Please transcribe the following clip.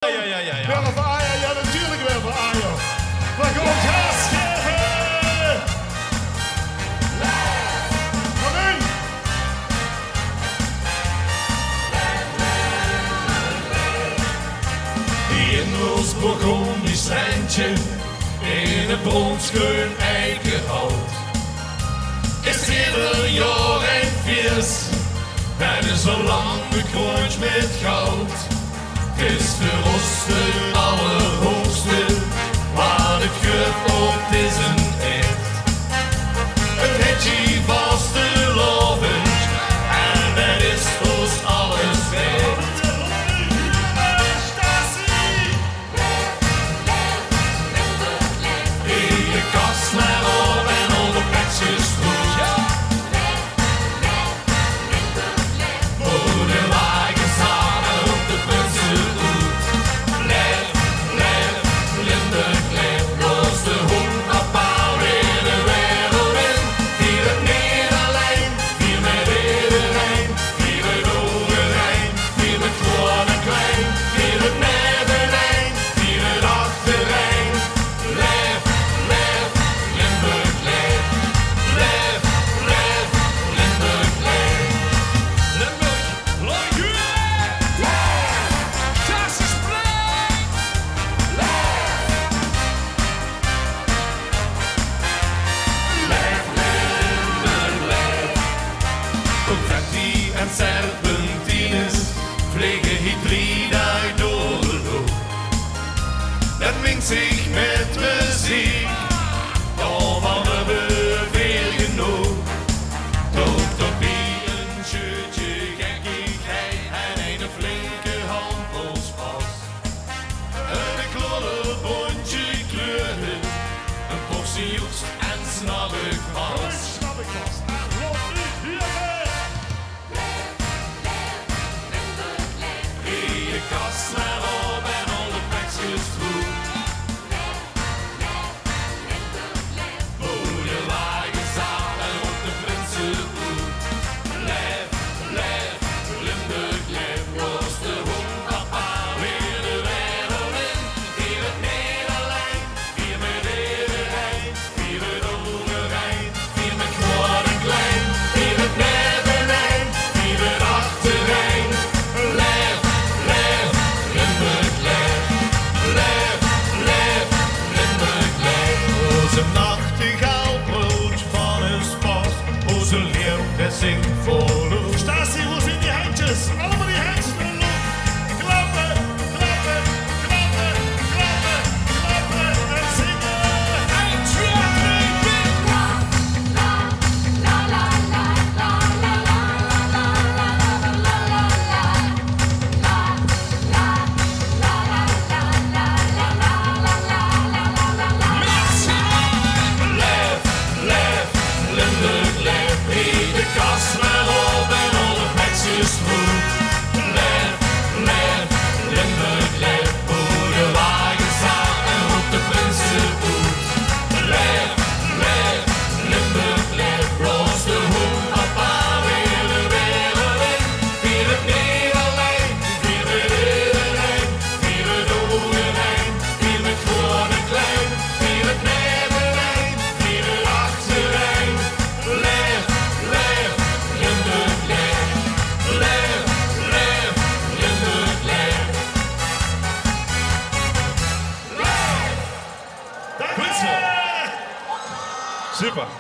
Ja. Willen van Aja, ja natuurlijk wel van Aja. Waar komt gas geven? Kom in! In ons Burgondisch landje, in het bronsgroen eikenhout, is ieder jaar een feest, dat is al lang bekroond met goud. Het is voor ons de allerhoogste, waar het geurt op is een echt. Het hetje was de lovend, en dat is ons alles recht. Je kast maar op en al de petjes goed. Voor de wagen samen op de Prinsenhoed. Leef, Limburg, leef, los de hoek papa weer de wereld in. Vier het Nederlijn, vier met iedereen, vier het Overijn, vier met groot en klein, vier het Nevenijn, vier het Achterijn. Leef, Limburg, leef, Limburg, leef. Limburg, lang u das is blij. Leef, Limburg, leef. Confetti en serpentines vliegen hybride door de lucht. Dat mengt zich met muziek, daarvan hebben we veel genoeg. Totopie, een shirtje, gekkigheid en een flinke handvol spas. Een klodderbondje kleuren, een portie joest en snabbig was. Je kast maar op en al de plekjes goed. Voor de wagen samen op de Prinsenhoed. Leef, Limburg, leef, los de hoek papa weer de wereld in. Vier het Nederlijn, vier met iedereen, vier het Overijn, vier met groot en klein, vier het Nevenijn, vier het Achterijn. Leef, Limburg, leef, Limburg, leef. Onze nachtegaal brood van een spas, onze leeuw dat zingt voor lucht. Stasi, wo sind die handjes? Allemaal die handjes in de lucht. Klappen, klappen, klappen, klappen, klappen en zingen. 1, 2, 3, big Leef, Limburg, leef, de kast maar op en al de plekjes goed. Leef, Limburg, leef, voor de wagen samen op de Prinsenhoed. Leef, Limburg, leef, los de hoek papa weer de wereld in. Vier het Nederlijn, vier met iedereen, vier het Overijn, vier met groot en klein, vier het Nevenijn, vier het Achterijn. Leef, Limburg, leef, Limburg, leef. Dank je. Super.